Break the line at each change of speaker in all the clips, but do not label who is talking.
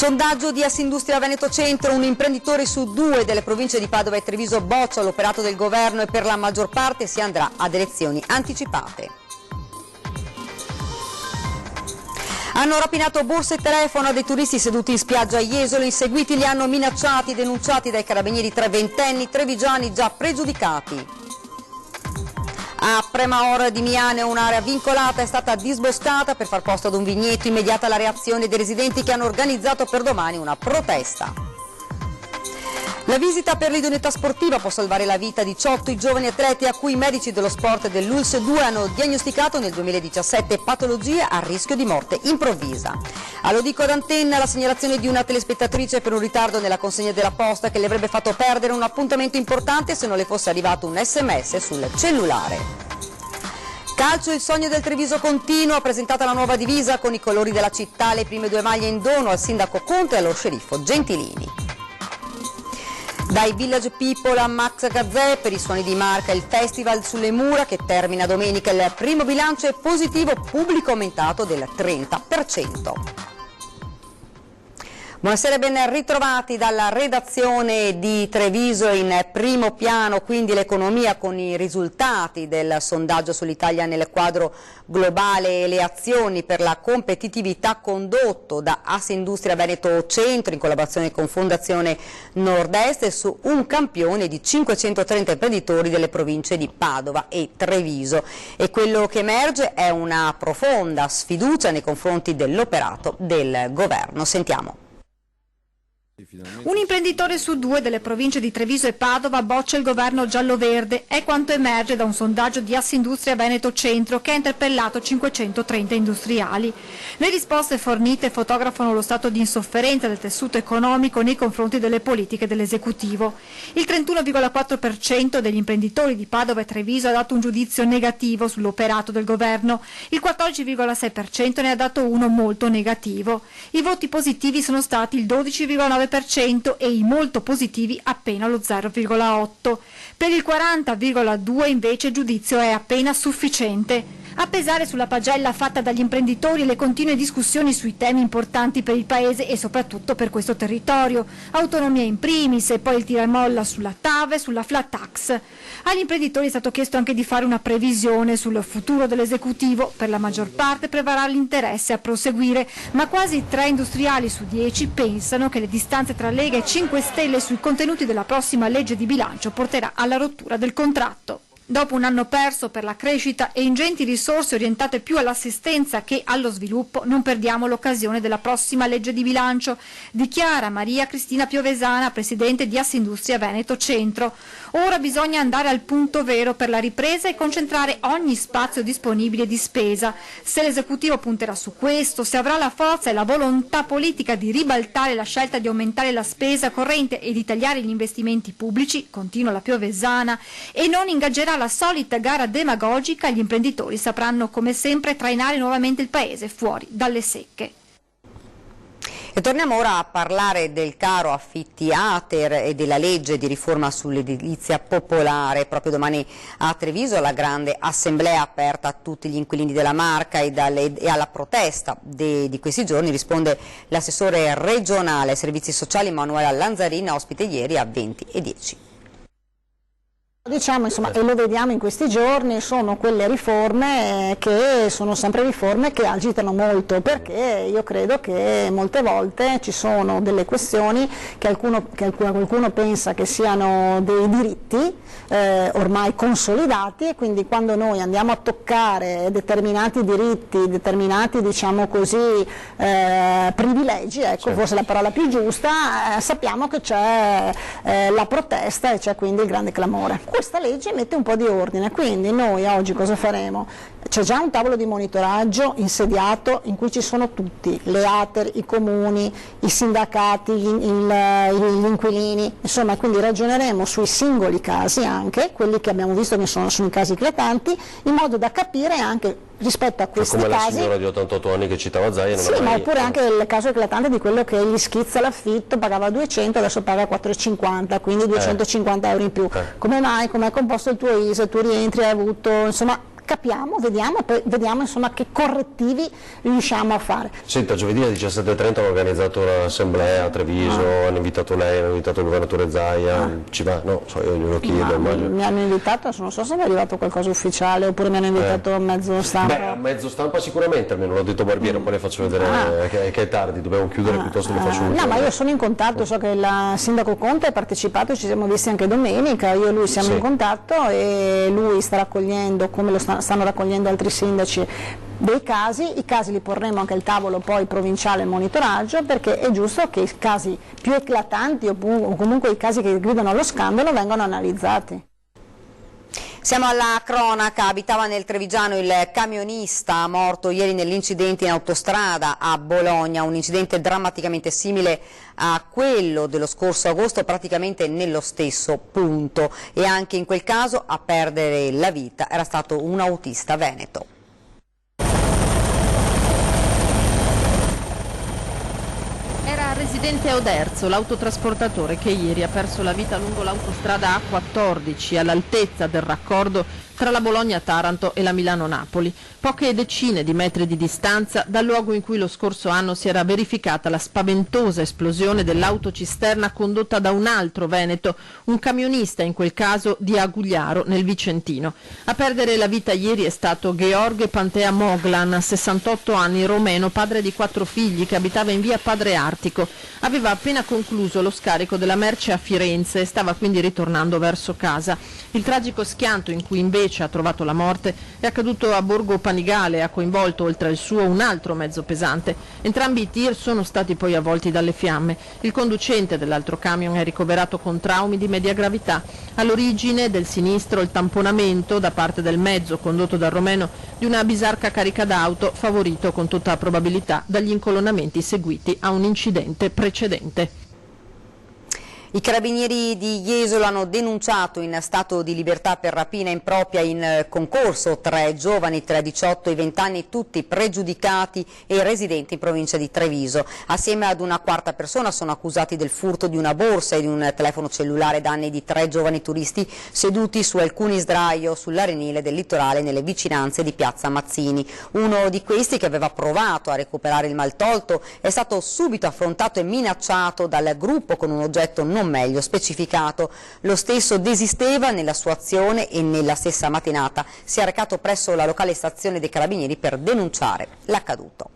Sondaggio di Assindustria Veneto Centro, un imprenditore su due delle province di Padova e Treviso boccia l'operato del governo e per la maggior parte si andrà ad elezioni anticipate. Hanno rapinato borse e telefono a dei turisti seduti in spiaggia a Jesolo, inseguiti li hanno minacciati e denunciati dai carabinieri tre ventenni trevigiani già pregiudicati. A Premaor di Miane un'area vincolata è stata disboscata per far posto ad un vigneto, immediata la reazione dei residenti che hanno organizzato per domani una protesta. La visita per l'idoneità sportiva può salvare la vita a 18 i giovani atleti a cui i medici dello sport dell'ULS 2 hanno diagnosticato nel 2017 patologie a rischio di morte improvvisa. Allo dico ad Antenna la segnalazione di una telespettatrice per un ritardo nella consegna della posta che le avrebbe fatto perdere un appuntamento importante se non le fosse arrivato un SMS sul cellulare. Calcio, il sogno del Treviso continua, presentata la nuova divisa con i colori della città, le prime due maglie in dono al sindaco Conte e allo sceriffo Gentilini. Dai Village People a Max Gazzè per i suoni di Marca, il festival sulle mura che termina domenica, il primo bilancio è positivo, pubblico aumentato del 30%. Buonasera e ben ritrovati dalla redazione di Treviso. In primo piano quindi l'economia con i risultati del sondaggio sull'Italia nel quadro globale e le azioni per la competitività condotto da Assindustria Veneto Centro in collaborazione con Fondazione Nord-Est su un campione di 530 imprenditori delle province di Padova e Treviso. E quello che emerge è una profonda sfiducia nei confronti dell'operato del governo. Sentiamo.
Un imprenditore su due delle province di Treviso e Padova boccia il governo giallo-verde, è quanto emerge da un sondaggio di Assindustria Veneto Centro che ha interpellato 530 industriali. Le risposte fornite fotografano lo stato di insofferenza del tessuto economico nei confronti delle politiche dell'esecutivo. Il 31,4% degli imprenditori di Padova e Treviso ha dato un giudizio negativo sull'operato del governo, il 14,6% ne ha dato uno molto negativo. I voti positivi sono stati il 12,9% e i molto positivi appena lo 0,8%. Per il 40,2% invece il giudizio è appena sufficiente. A pesare sulla pagella fatta dagli imprenditori le continue discussioni sui temi importanti per il Paese e soprattutto per questo territorio, autonomia in primis e poi il tira e molla sulla TAV e sulla flat tax. Agli imprenditori è stato chiesto anche di fare una previsione sul futuro dell'esecutivo, per la maggior parte prevarrà l'interesse a proseguire, ma quasi 3 industriali su 10 pensano che le distanze tra Lega e 5 Stelle sui contenuti della prossima legge di bilancio porterà alla rottura del contratto. Dopo un anno perso per la crescita e ingenti risorse orientate più all'assistenza che allo sviluppo, non perdiamo l'occasione della prossima legge di bilancio, dichiara Maria Cristina Piovesana, presidente di Assindustria Veneto Centro. Ora bisogna andare al punto vero per la ripresa e concentrare ogni spazio disponibile di spesa. Se l'esecutivo punterà su questo, se avrà la forza e la volontà politica di ribaltare la scelta di aumentare la spesa corrente e di tagliare gli investimenti pubblici, continua la Piovesana, e non ingaggerà la solita gara demagogica, gli imprenditori sapranno come sempre trainare nuovamente il Paese fuori dalle secche.
E torniamo ora a parlare del caro affitti ATER e della legge di riforma sull'edilizia popolare. Proprio domani a Treviso la grande assemblea aperta a tutti gli inquilini della Marca e alla protesta di questi giorni risponde l'assessore regionale ai servizi sociali Manuela Lanzarina, ospite ieri a 20:10.
Diciamo, insomma, e lo vediamo in questi giorni, sono quelle riforme che sono sempre riforme che agitano molto, perché io credo che molte volte ci sono delle questioni che qualcuno pensa che siano dei diritti ormai consolidati, e quindi quando noi andiamo a toccare determinati diritti, determinati, diciamo così, privilegi, ecco, forse la parola più giusta, sappiamo che c'è la protesta e c'è quindi il grande clamore. Questa legge mette un po' di ordine, quindi noi oggi cosa faremo? C'è già un tavolo di monitoraggio insediato in cui ci sono tutti, le ATER, i comuni, i sindacati, gli inquilini, insomma, quindi ragioneremo sui singoli casi anche, quelli che abbiamo visto che sono i casi eclatanti, in modo da capire anche rispetto a questi
come
casi.
Come la signora di 88 anni che citava Zaia.
Sì, ma oppure anche il caso eclatante di quello che gli schizza l'affitto, pagava 200, adesso paga 4,50, quindi 250 euro in più. Come mai? Com'è composto il tuo ISE? Tu rientri, hai avuto, insomma, capiamo, vediamo, poi vediamo insomma che correttivi riusciamo a fare.
Senta, giovedì alle 17:30 hanno organizzato un'assemblea a Treviso, hanno invitato lei, hanno invitato il governatore Zaia, ci va? No, io glielo chiedo, immagino.
Mi hanno invitato, non so se è arrivato qualcosa ufficiale oppure mi hanno invitato a mezzo stampa.
Beh, a mezzo stampa sicuramente, almeno l'ho detto Barbiero, poi le faccio vedere che è tardi, dobbiamo chiudere, piuttosto le faccio un
no, ma io sono in contatto, so che il sindaco Conte ha partecipato, ci siamo visti anche domenica, io e lui siamo in contatto e lui sta raccogliendo, come lo stanno raccogliendo altri sindaci, dei casi, i casi li porremo anche al tavolo poi provinciale monitoraggio, perché è giusto che i casi più eclatanti o comunque i casi che gridano allo scandalo vengano analizzati.
Siamo alla cronaca, abitava nel Trevigiano il camionista morto ieri nell'incidente in autostrada a Bologna, un incidente drammaticamente simile a quello dello scorso agosto, praticamente nello stesso punto, e anche in quel caso a perdere la vita era stato un autista veneto.
Residente a Oderzo, l'autotrasportatore che ieri ha perso la vita lungo l'autostrada A14 all'altezza del raccordo tra la Bologna-Taranto e la Milano-Napoli, poche decine di metri di distanza dal luogo in cui lo scorso anno si era verificata la spaventosa esplosione dell'autocisterna condotta da un altro veneto, un camionista in quel caso di Agugliaro nel Vicentino. A perdere la vita ieri è stato Gheorghe Pantea Moglan, 68 anni, romeno, padre di 4 figli, che abitava in via Padre Artico. Aveva appena concluso lo scarico della merce a Firenze e stava quindi ritornando verso casa. Il tragico schianto in cui invece ha trovato la morte è accaduto a Borgo Panigale e ha coinvolto oltre al suo un altro mezzo pesante. Entrambi i tir sono stati poi avvolti dalle fiamme. Il conducente dell'altro camion è ricoverato con traumi di media gravità. All'origine del sinistro il tamponamento da parte del mezzo condotto dal romeno di una bisarca carica d'auto, favorito con tutta probabilità dagli incolonnamenti seguiti a un incidente precedente.
I carabinieri di Jesolo hanno denunciato in stato di libertà per rapina impropria in concorso 3 giovani tra 18 e 20 anni, tutti pregiudicati e residenti in provincia di Treviso. Assieme ad una quarta persona sono accusati del furto di una borsa e di un telefono cellulare, danni di 3 giovani turisti seduti su alcuni sdraio sull'arenile del litorale nelle vicinanze di Piazza Mazzini. Uno di questi, che aveva provato a recuperare il maltolto, è stato subito affrontato e minacciato dal gruppo con un oggetto non meglio specificato. Lo stesso desisteva nella sua azione e nella stessa mattinata si è recato presso la locale stazione dei Carabinieri per denunciare l'accaduto.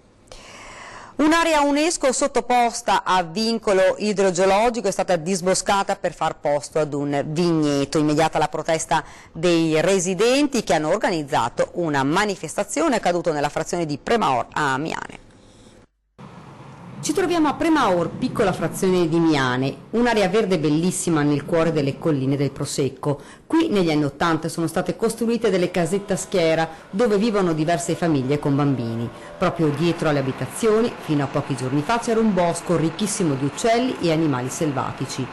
Un'area UNESCO sottoposta a vincolo idrogeologico è stata disboscata per far posto ad un vigneto. Immediata la protesta dei residenti, che hanno organizzato una manifestazione accaduta nella frazione di Premaor a Miane.
Ci troviamo a Premaor, piccola frazione di Miane, un'area verde bellissima nel cuore delle colline del Prosecco. Qui negli anni '80 sono state costruite delle casette a schiera dove vivono diverse famiglie con bambini. Proprio dietro alle abitazioni, fino a pochi giorni fa, c'era un bosco ricchissimo di uccelli e animali selvatici.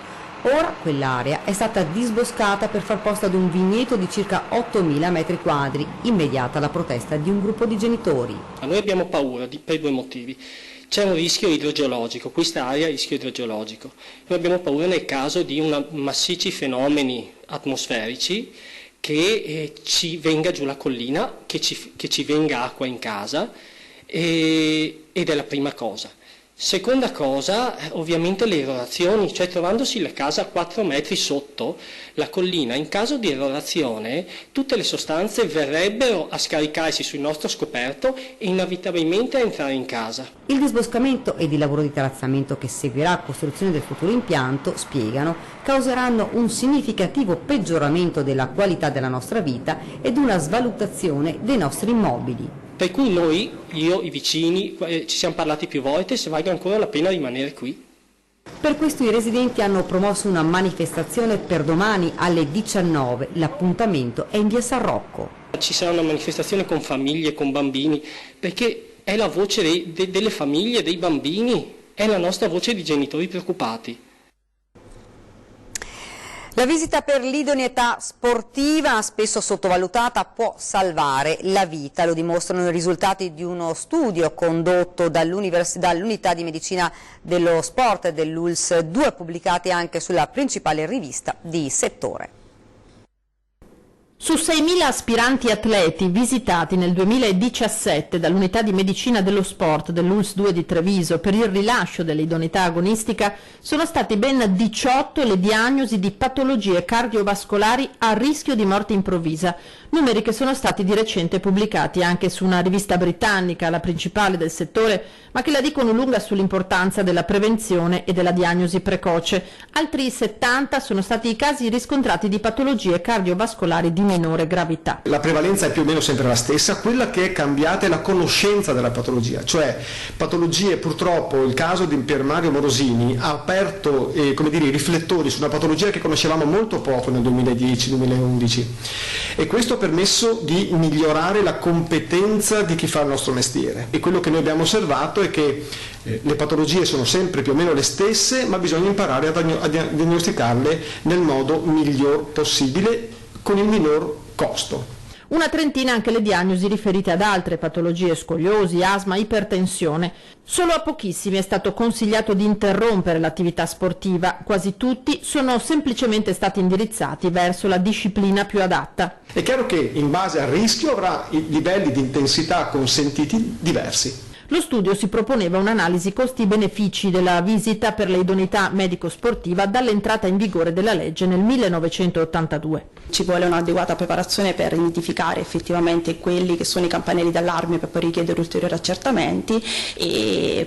Ora quell'area è stata disboscata per far posto ad un vigneto di circa 8.000 metri quadri, immediata la protesta di un gruppo di genitori.
Noi abbiamo paura per 2 motivi. C'è un rischio idrogeologico, questa area è rischio idrogeologico. Noi abbiamo paura nel caso di massicci fenomeni atmosferici, che ci venga giù la collina, che ci venga acqua in casa, ed è la prima cosa. Seconda cosa, ovviamente le erorazioni, cioè trovandosi la casa a 4 metri sotto la collina, in caso di erorazione tutte le sostanze verrebbero a scaricarsi sul nostro scoperto e inevitabilmente a entrare in casa.
Il disboscamento ed il lavoro di terrazzamento che seguirà a costruzione del futuro impianto, spiegano, causeranno un significativo peggioramento della qualità della nostra vita ed una svalutazione dei nostri immobili.
Per cui noi, io, i vicini, ci siamo parlati più volte se valga ancora la pena rimanere qui.
Per questo i residenti hanno promosso una manifestazione per domani alle 19. L'appuntamento è in via San Rocco.
Ci sarà una manifestazione con famiglie, con bambini, perché è la voce delle famiglie, dei bambini, è la nostra voce di genitori preoccupati.
La visita per l'idoneità sportiva, spesso sottovalutata, può salvare la vita. Lo dimostrano i risultati di uno studio condotto dall'Unità di Medicina dello Sport dell'ULSS 2, pubblicati anche sulla principale rivista di settore.
Su 6.000 aspiranti atleti visitati nel 2017 dall'unità di medicina dello sport dell'ULSS 2 di Treviso per il rilascio dell'idoneità agonistica, sono stati ben 18 le diagnosi di patologie cardiovascolari a rischio di morte improvvisa, numeri che sono stati di recente pubblicati anche su una rivista britannica, la principale del settore, ma che la dicono lunga sull'importanza della prevenzione e della diagnosi precoce. Altri 70 sono stati i casi riscontrati di patologie cardiovascolari di minore gravità.
La prevalenza è più o meno sempre la stessa, quella che è cambiata è la conoscenza della patologia, cioè patologie, purtroppo il caso di Pier Mario Morosini ha aperto i riflettori su una patologia che conoscevamo molto poco nel 2010-2011 e questo ha permesso di migliorare la competenza di chi fa il nostro mestiere, e quello che noi abbiamo osservato è che le patologie sono sempre più o meno le stesse, ma bisogna imparare a diagnosticarle nel modo miglior possibile con il minor costo.
Una trentina anche le diagnosi riferite ad altre patologie, scoliosi, asma, ipertensione. Solo a pochissimi è stato consigliato di interrompere l'attività sportiva, quasi tutti sono semplicemente stati indirizzati verso la disciplina più adatta.
È chiaro che in base al rischio avrà i livelli di intensità consentiti diversi.
Lo studio si proponeva un'analisi costi-benefici della visita per le idoneità medico-sportiva dall'entrata in vigore della legge nel 1982.
Ci vuole un'adeguata preparazione per identificare effettivamente quelli che sono i campanelli d'allarme per poi richiedere ulteriori accertamenti,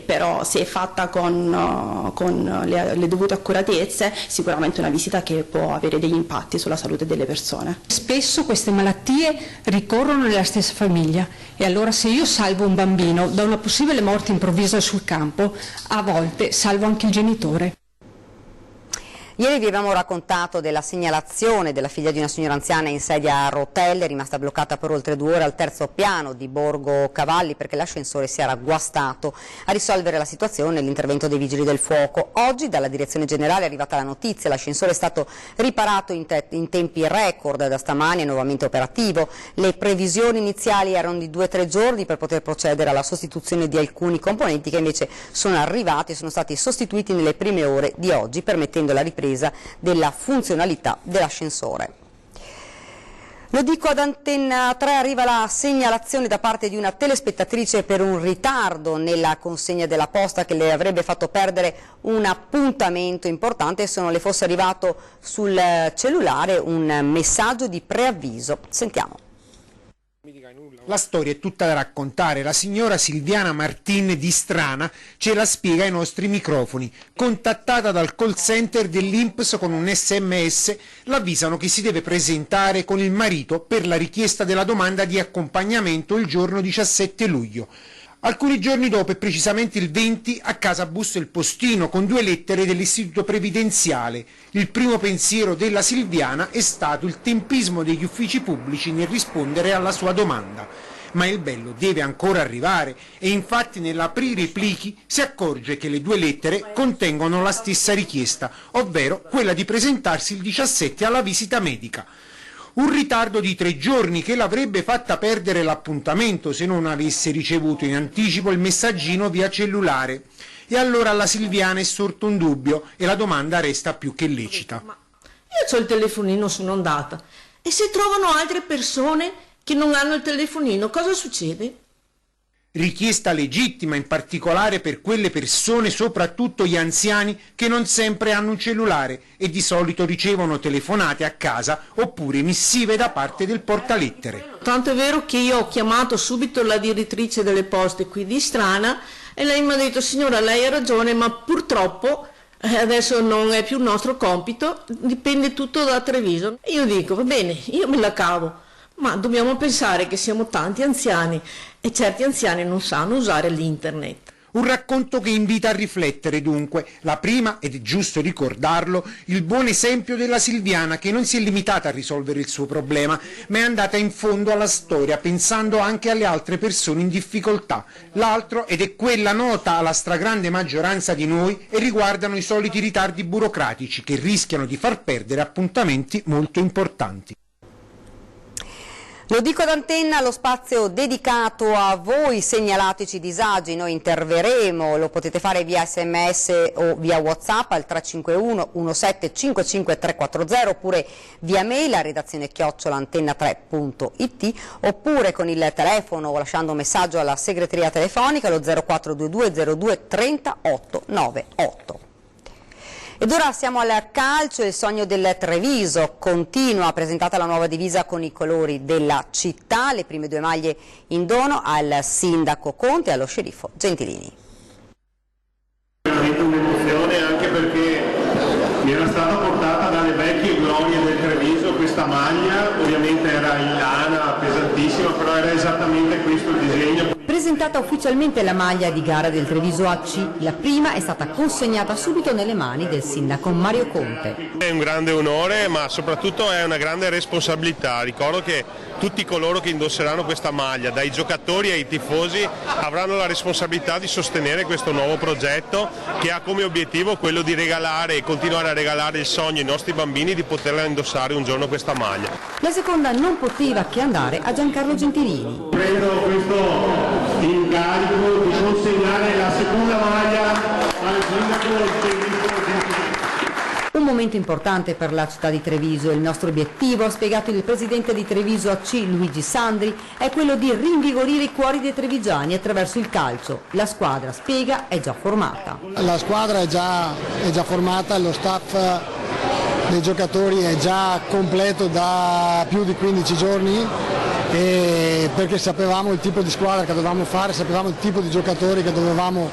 però se è fatta con le dovute accuratezze, sicuramente è una visita che può avere degli impatti sulla salute delle persone.
Spesso queste malattie ricorrono nella stessa famiglia e allora se io salvo un bambino da una possibile morte improvvisa sul campo, a volte salvo anche il genitore.
Ieri vi abbiamo raccontato della segnalazione della figlia di una signora anziana in sedia a rotelle, rimasta bloccata per oltre 2 ore al terzo piano di Borgo Cavalli perché l'ascensore si era guastato. A risolvere la situazione l'intervento dei vigili del fuoco. Oggi dalla direzione generale è arrivata la notizia, l'ascensore è stato riparato in tempi record, da stamani è nuovamente operativo. Le previsioni iniziali erano di 2-3 giorni per poter procedere alla sostituzione di alcuni componenti che invece sono arrivati e sono stati sostituiti nelle prime ore di oggi, permettendo la ripresa della funzionalità dell'ascensore. Lo dico ad Antenna 3, arriva la segnalazione da parte di una telespettatrice per un ritardo nella consegna della posta che le avrebbe fatto perdere un appuntamento importante se non le fosse arrivato sul cellulare un messaggio di preavviso. Sentiamo.
La storia è tutta da raccontare, la signora Silviana Martin di Strana ce la spiega ai nostri microfoni. Contattata dal call center dell'INPS con un SMS, l'avvisano che si deve presentare con il marito per la richiesta della domanda di accompagnamento il giorno 17 luglio. Alcuni giorni dopo, e precisamente il 20, a casa bussa il postino con 2 lettere dell'istituto previdenziale. Il primo pensiero della Silviana è stato il tempismo degli uffici pubblici nel rispondere alla sua domanda. Ma il bello deve ancora arrivare e infatti nell'aprire i plichi si accorge che le 2 lettere contengono la stessa richiesta, ovvero quella di presentarsi il 17 alla visita medica. Un ritardo di 3 giorni che l'avrebbe fatta perdere l'appuntamento se non avesse ricevuto in anticipo il messaggino via cellulare. E allora alla Silviana è sorto un dubbio e la domanda resta più che lecita.
Ma io ho il telefonino, sono andata. E se trovano altre persone che non hanno il telefonino, cosa succede?
Richiesta legittima, in particolare per quelle persone, soprattutto gli anziani, che non sempre hanno un cellulare e di solito ricevono telefonate a casa oppure missive da parte del portalettere.
Tanto è vero che io ho chiamato subito la direttrice delle poste qui di Strana e lei mi ha detto: signora, lei ha ragione, ma purtroppo adesso non è più il nostro compito, dipende tutto da Treviso. E io dico: va bene, io me la cavo. Ma dobbiamo pensare che siamo tanti anziani e certi anziani non sanno usare l'internet.
Un racconto che invita a riflettere dunque. La prima, ed è giusto ricordarlo, il buon esempio della Silviana che non si è limitata a risolvere il suo problema, ma è andata in fondo alla storia pensando anche alle altre persone in difficoltà. L'altro, ed è quella nota alla stragrande maggioranza di noi, e riguardano i soliti ritardi burocratici che rischiano di far perdere appuntamenti molto importanti.
Lo dico d'antenna, lo spazio dedicato a voi, segnalateci disagi, noi interveremo, lo potete fare via SMS o via WhatsApp al 351 1755 340 oppure via mail a redazione @antenna3.it oppure con il telefono o lasciando un messaggio alla segreteria telefonica allo 0422 02 38 98. Ed ora siamo al calcio, il sogno del Treviso continua, presentata la nuova divisa con i colori della città, le prime 2 maglie in dono al sindaco Conte e allo sceriffo Gentilini.
Veramente un'emozione anche perché mi era stata portata dalle vecchie glorie del Treviso questa maglia, ovviamente era in lana, pesantissima, però era esattamente questo il disegno.
Presentata ufficialmente la maglia di gara del Treviso AC, la prima è stata consegnata subito nelle mani del sindaco Mario Conte.
È un grande onore, ma soprattutto è una grande responsabilità. Ricordo che tutti coloro che indosseranno questa maglia, dai giocatori ai tifosi, avranno la responsabilità di sostenere questo nuovo progetto che ha come obiettivo quello di regalare e continuare a regalare il sogno ai nostri bambini di poterla indossare un giorno questa maglia.
La seconda non poteva che andare a Giancarlo Gentilini.
Prendo questo incarico di consegnare la seconda maglia al sindaco Gentilini.
Un momento importante per la città di Treviso. Il nostro obiettivo, ha spiegato il presidente di Treviso AC Luigi Sandri, è quello di rinvigorire i cuori dei trevigiani attraverso il calcio. La squadra, spiega, è già formata.
La squadra è già formata, lo staff dei giocatori è già completo da più di 15 giorni perché sapevamo il tipo di squadra che dovevamo fare, sapevamo il tipo di giocatori che dovevamo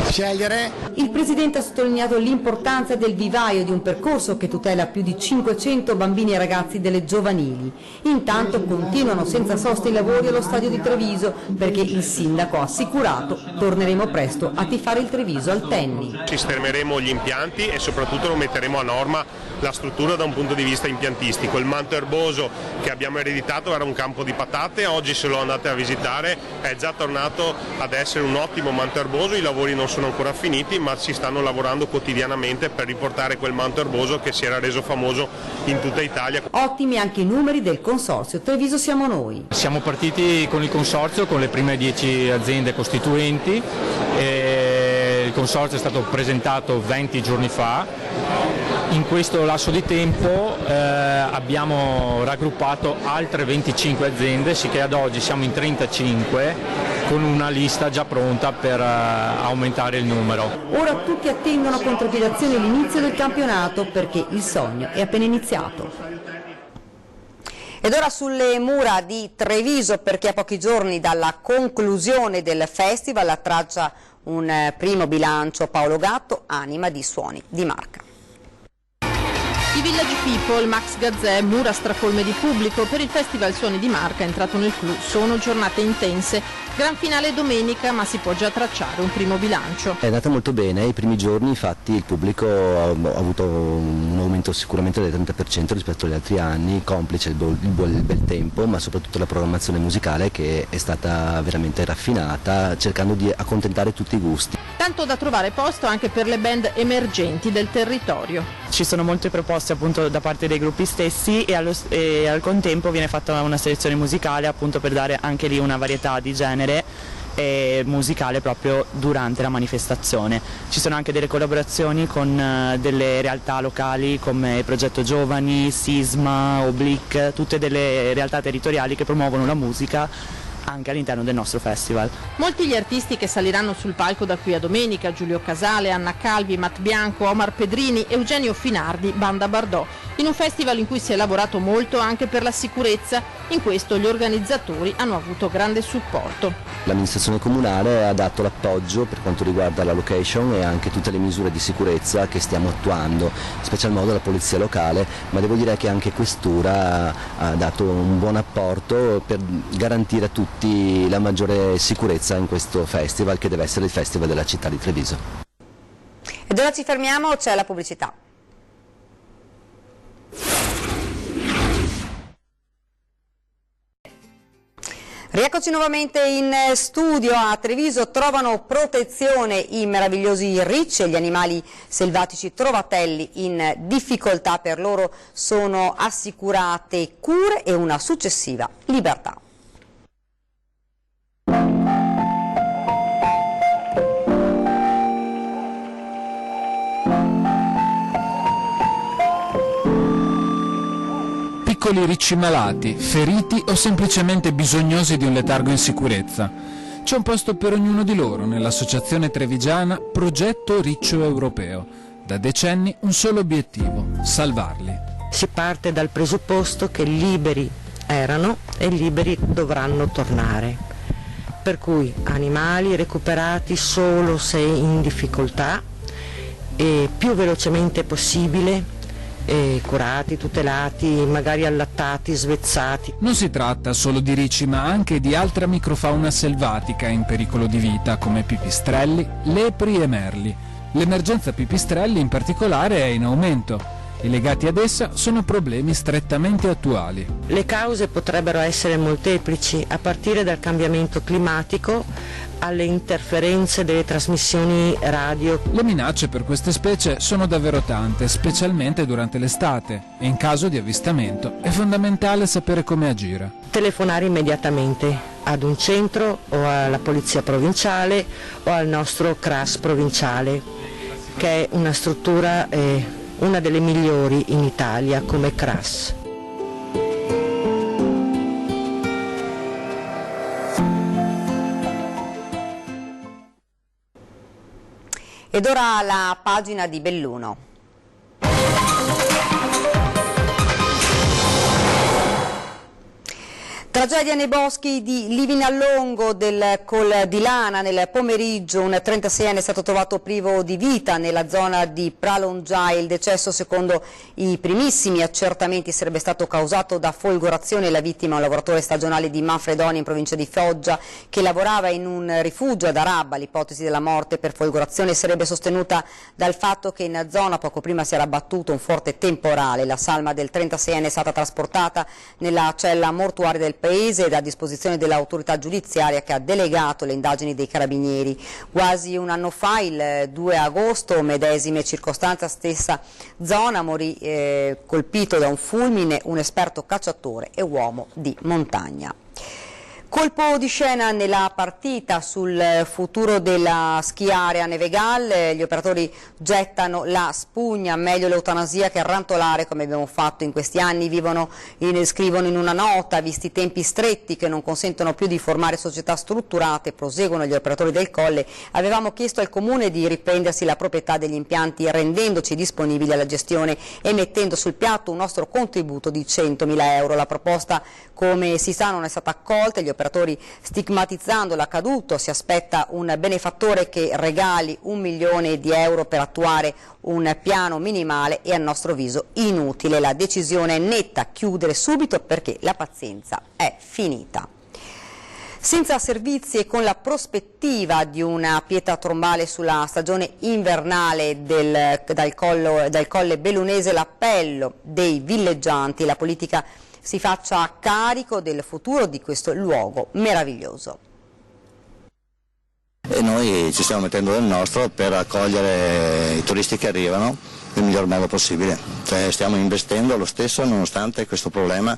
scegliere.
Il presidente ha sottolineato l'importanza del vivaio di un percorso che tutela più di 500 bambini e ragazzi delle giovanili. Intanto continuano senza sosta i lavori allo stadio di Treviso perché il sindaco ha assicurato torneremo presto a tifare il Treviso al tennis.
Sistemeremo gli impianti e soprattutto lo metteremo a norma la struttura da un punto di vista impiantistico. Il manto erboso che abbiamo ereditato era un campo di patate, oggi se lo andate a visitare è già tornato ad essere un ottimo manto erboso, i lavori non sono ancora finiti ma si stanno lavorando quotidianamente per riportare quel manto erboso che si era reso famoso in tutta Italia.
Ottimi anche i numeri del consorzio Treviso Siamo Noi.
Siamo partiti con il consorzio con le prime 10 aziende costituenti, il consorzio è stato presentato 20 giorni fa. In questo lasso di tempo abbiamo raggruppato altre 25 aziende, sicché ad oggi siamo in 35 con una lista già pronta per aumentare il numero.
Ora tutti attendono con trepidazione l'inizio del campionato perché il sogno è appena iniziato.
Ed ora sulle mura di Treviso, perché a pochi giorni dalla conclusione del festival traccia un primo bilancio Paolo Gatto, anima di Suoni di Marca.
I Village People, Max Gazzè, mura stracolme di pubblico, per il Festival Suoni di Marca entrato nel clou. Sono giornate intense, gran finale domenica ma si può già tracciare un primo bilancio.
È andata molto bene, i primi giorni infatti il pubblico ha avuto un aumento sicuramente del 30% rispetto agli altri anni, complice il bel tempo ma soprattutto la programmazione musicale che è stata veramente raffinata cercando di accontentare tutti i gusti.
Tanto da trovare posto anche per le band emergenti del territorio.
Ci sono molte proposte appunto da parte dei gruppi stessi e al contempo viene fatta una selezione musicale appunto per dare anche lì una varietà di genere musicale proprio durante la manifestazione. Ci sono anche delle collaborazioni con delle realtà locali come il Progetto Giovani, Sisma, Oblique, tutte delle realtà territoriali che promuovono la musica anche all'interno del nostro festival.
Molti gli artisti che saliranno sul palco da qui a domenica: Giulio Casale, Anna Calvi, Matt Bianco, Omar Pedrini, Eugenio Finardi, Banda Bardò, in un festival in cui si è lavorato molto anche per la sicurezza. In questo gli organizzatori hanno avuto grande supporto.
L'amministrazione comunale ha dato l'appoggio per quanto riguarda la location e anche tutte le misure di sicurezza che stiamo attuando, in special modo la polizia locale, ma devo dire che anche Questura ha dato un buon apporto per garantire a tutti la maggiore sicurezza in questo festival che deve essere il festival della città di Treviso.
Ed ora ci fermiamo, c'è la pubblicità. Rieccoci nuovamente in studio. A Treviso trovano protezione i meravigliosi ricci e gli animali selvatici trovatelli in difficoltà. Per loro sono assicurate cure e una successiva libertà.
Piccoli ricci malati, feriti o semplicemente bisognosi di un letargo in sicurezza. C'è un posto per ognuno di loro nell'associazione trevigiana Progetto Riccio Europeo. Da decenni un solo obiettivo: salvarli.
Si parte dal presupposto che liberi erano e liberi dovranno tornare. Per cui animali recuperati solo se in difficoltà e più velocemente possibile, curati, tutelati, magari allattati, svezzati.
Non si tratta solo di ricci ma anche di altra microfauna selvatica in pericolo di vita come pipistrelli, lepri e merli. L'emergenza pipistrelli in particolare è in aumento. I legati ad essa sono problemi strettamente attuali.
Le cause potrebbero essere molteplici, a partire dal cambiamento climatico alle interferenze delle trasmissioni radio.
Le minacce per queste specie sono davvero tante, specialmente durante l'estate, e in caso di avvistamento è fondamentale sapere come agire.
Telefonare immediatamente ad un centro o alla polizia provinciale o al nostro CRAS provinciale, che è una struttura una delle migliori in Italia come CRAS.
Ed ora la pagina di Belluno. Tragedia nei boschi di Livinallongo del Col di Lana. Nel pomeriggio un 36enne è stato trovato privo di vita nella zona di Pralongiai. Il decesso, secondo i primissimi accertamenti, sarebbe stato causato da folgorazione. La vittima, un lavoratore stagionale di Manfredonia in provincia di Foggia che lavorava in un rifugio ad Arabba. L'ipotesi della morte per folgorazione sarebbe sostenuta dal fatto che in zona poco prima si era abbattuto un forte temporale. La salma del 36enne è stata trasportata nella cella mortuaria del paese ed a disposizione dell'autorità giudiziaria che ha delegato le indagini dei carabinieri. Quasi un anno fa, il 2 agosto, medesime circostanza, stessa zona, morì colpito da un fulmine un esperto cacciatore e uomo di montagna. Colpo di scena nella partita sul futuro della schiarea Nevegal. Gli operatori gettano la spugna, meglio l'eutanasia che rantolare come abbiamo fatto in questi anni. Scrivono in una nota: visti i tempi stretti che non consentono più di formare società strutturate, proseguono gli operatori del Colle, avevamo chiesto al Comune di riprendersi la proprietà degli impianti rendendoci disponibili alla gestione e mettendo sul piatto un nostro contributo di 100.000 euro. La proposta, come si sa, non è stata accolta. Gli operatori, stigmatizzando l'accaduto, si aspetta un benefattore che regali 1 milione di euro per attuare un piano minimale e, a nostro avviso, inutile. La decisione è netta: chiudere subito perché la pazienza è finita. Senza servizi e con la prospettiva di una pietra tombale sulla stagione invernale dal Colle Bellunese, l'appello dei villeggianti: la politica si faccia carico del futuro di questo luogo meraviglioso.
E noi ci stiamo mettendo del nostro per accogliere i turisti che arrivano nel miglior modo possibile. Cioè, stiamo investendo lo stesso nonostante questo problema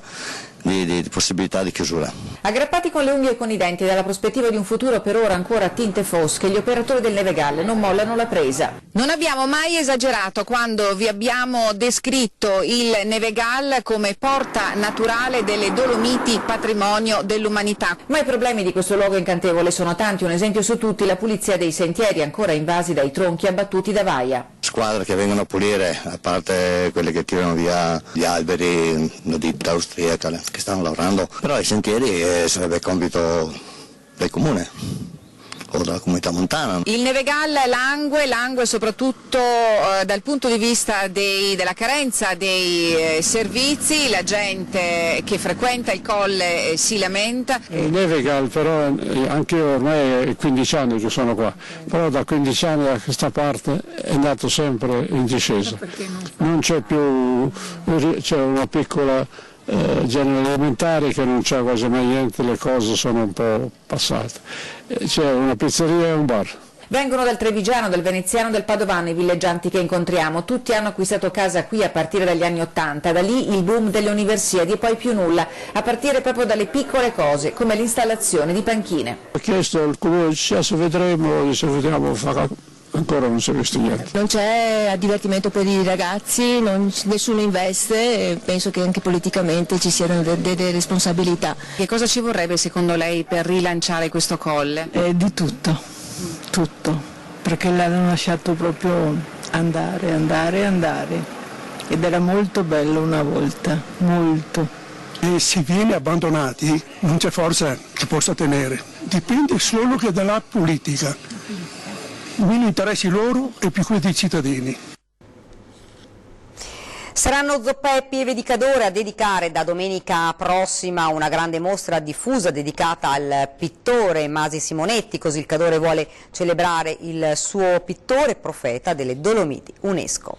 di possibilità di chiusura.
Aggrappati con le unghie e con i denti dalla prospettiva di un futuro per ora ancora a tinte fosche, gli operatori del Nevegal non mollano la presa.
Non abbiamo mai esagerato quando vi abbiamo descritto il Nevegal come porta naturale delle Dolomiti, patrimonio dell'umanità.
Ma i problemi di questo luogo incantevole sono tanti. Un esempio su tutti: la pulizia dei sentieri ancora invasi dai tronchi abbattuti da vaia.
Squadre che vengono a pulire, a parte quelle che tirano via gli alberi, una ditta austriaca che stanno lavorando, però i sentieri sarebbe compito del comune o della comunità montana.
Il Nevegal langue soprattutto dal punto di vista della carenza dei servizi. La gente che frequenta il colle si lamenta.
Il Nevegal però, anche io ormai è 15 anni che sono qua, però da 15 anni a questa parte è andato sempre in discesa. Non c'è più, c'è una piccola generi alimentari, che non c'è quasi mai niente, le cose sono un po' passate. C'è una pizzeria e un bar.
Vengono dal trevigiano, del veneziano, del padovano i villeggianti che incontriamo. Tutti hanno acquistato casa qui a partire dagli anni '80, da lì il boom delle universiadi e poi più nulla, a partire proprio dalle piccole cose, come l'installazione di panchine.
Ho chiesto al comune di Cesso, vedremo, se vediamo ancora non si è visto niente.
Non c'è divertimento per i ragazzi, nessuno investe, penso che anche politicamente ci siano delle responsabilità.
Che cosa ci vorrebbe secondo lei per rilanciare questo colle?
Di tutto, perché l'hanno lasciato proprio andare, ed era molto bello una volta, molto.
E se viene abbandonati non c'è forza che possa tenere, dipende solo che dalla politica. Meno interessi loro e più quelli dei cittadini.
Saranno Zoppeppi e Vedicadore a dedicare da domenica prossima una grande mostra diffusa dedicata al pittore Masi Simonetti, così il Cadore vuole celebrare il suo pittore profeta delle Dolomiti UNESCO.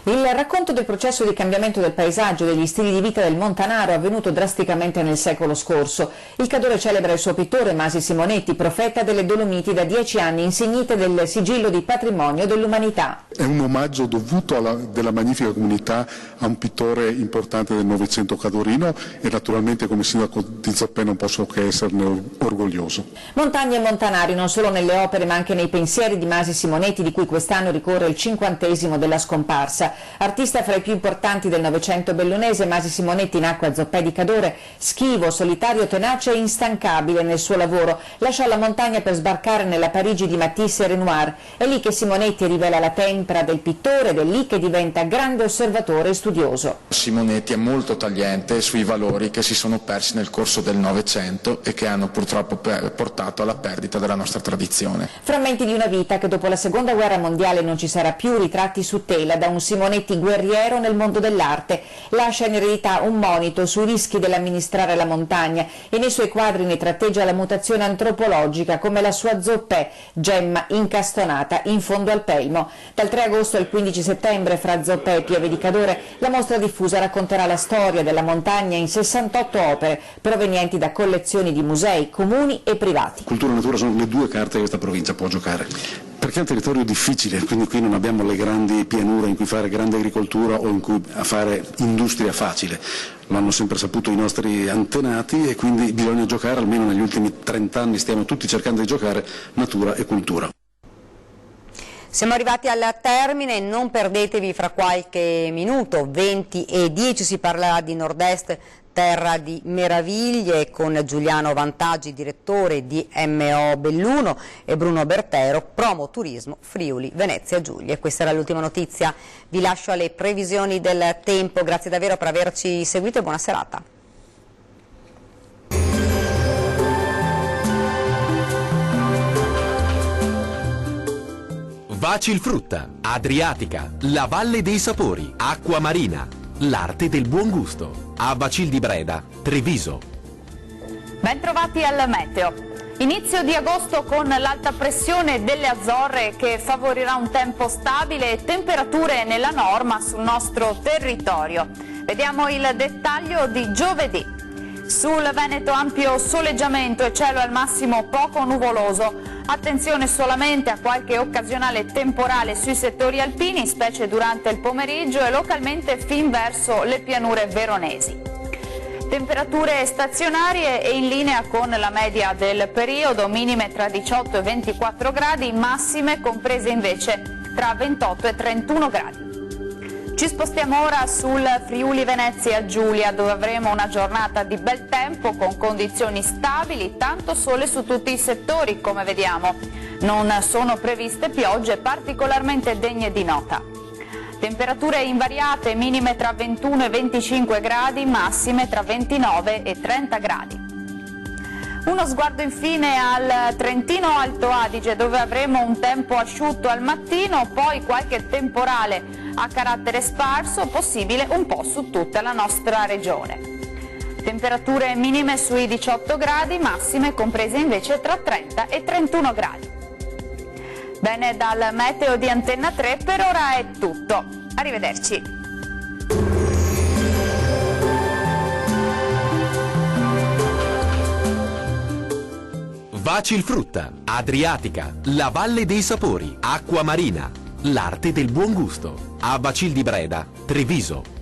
Il racconto del processo di cambiamento del paesaggio e degli stili di vita del Montanaro avvenuto drasticamente nel secolo scorso. Il Cadore celebra il suo pittore Masi Simonetti, profeta delle Dolomiti, da 10 anni insignite del sigillo di patrimonio dell'umanità.
È un omaggio dovuto della magnifica comunità a un pittore importante del Novecento cadorino e naturalmente come sindaco di Zoppè non posso che esserne orgoglioso.
Montagne e montanari non solo nelle opere ma anche nei pensieri di Masi Simonetti, di cui quest'anno ricorre il 50° della scomparsa. Artista fra i più importanti del Novecento bellunese, Masi Simonetti nacque a Zoppè di Cadore, schivo, solitario, tenace e instancabile nel suo lavoro. Lasciò la montagna per sbarcare nella Parigi di Matisse e Renoir. È lì che Simonetti rivela la tempra del pittore ed è lì che diventa grande osservatore e studioso.
Simonetti è molto tagliente sui valori che si sono persi nel corso del Novecento e che hanno purtroppo portato alla perdita della nostra tradizione.
Frammenti di una vita che dopo la Seconda Guerra Mondiale non ci sarà più, ritratti su tela da un Simonetti guerriero nel mondo dell'arte. Lascia in eredità un monito sui rischi dell'amministrare la montagna e nei suoi quadri ne tratteggia la mutazione antropologica, come la sua Zoppè, gemma incastonata in fondo al Pelmo. Dal 3 agosto al 15 settembre fra Zoppè e Pieve di Cadore la mostra diffusa racconterà la storia della montagna in 68 opere provenienti da collezioni di musei, comuni e privati.
Cultura e natura sono le due carte che questa provincia può giocare. Perché è un territorio difficile, quindi qui non abbiamo le grandi pianure in cui fare grande agricoltura o in cui fare industria facile. L'hanno sempre saputo i nostri antenati e quindi bisogna giocare, almeno negli ultimi 30 anni stiamo tutti cercando di giocare natura e cultura.
Siamo arrivati al termine, non perdetevi fra qualche minuto, 20:10, si parlerà di Nord-Est, terra di meraviglie, con Giuliano Vantaggi, direttore di MO Belluno, e Bruno Bertero, promo turismo Friuli Venezia Giulia. Questa era l'ultima notizia, vi lascio alle previsioni del tempo, grazie davvero per averci seguito e buona serata.
Vacilfrutta, Adriatica, la Valle dei Sapori, Acqua Marina, l'arte del buon gusto. A Vacil di Breda, Treviso.
Bentrovati al meteo. Inizio di agosto con l'alta pressione delle Azzorre che favorirà un tempo stabile e temperature nella norma sul nostro territorio. Vediamo il dettaglio di giovedì. Sul Veneto ampio soleggiamento e cielo al massimo poco nuvoloso. Attenzione solamente a qualche occasionale temporale sui settori alpini, specie durante il pomeriggio e localmente fin verso le pianure veronesi. Temperature stazionarie e in linea con la media del periodo, minime tra 18 e 24 gradi, massime comprese invece tra 28 e 31 gradi. Ci spostiamo ora sul Friuli Venezia Giulia, dove avremo una giornata di bel tempo con condizioni stabili, tanto sole su tutti i settori come vediamo. Non sono previste piogge particolarmente degne di nota. Temperature invariate, minime tra 21 e 25 gradi, massime tra 29 e 30 gradi. Uno sguardo infine al Trentino Alto Adige, dove avremo un tempo asciutto al mattino, poi qualche temporale a carattere sparso, possibile un po' su tutta la nostra regione. Temperature minime sui 18 gradi, massime comprese invece tra 30 e 31 gradi. Bene, dal meteo di Antenna 3 per ora è tutto. Arrivederci.
Vacilfrutta, Adriatica, la Valle dei Sapori, Acqua Marina, l'arte del buon gusto. A Bacil di Breda, Treviso.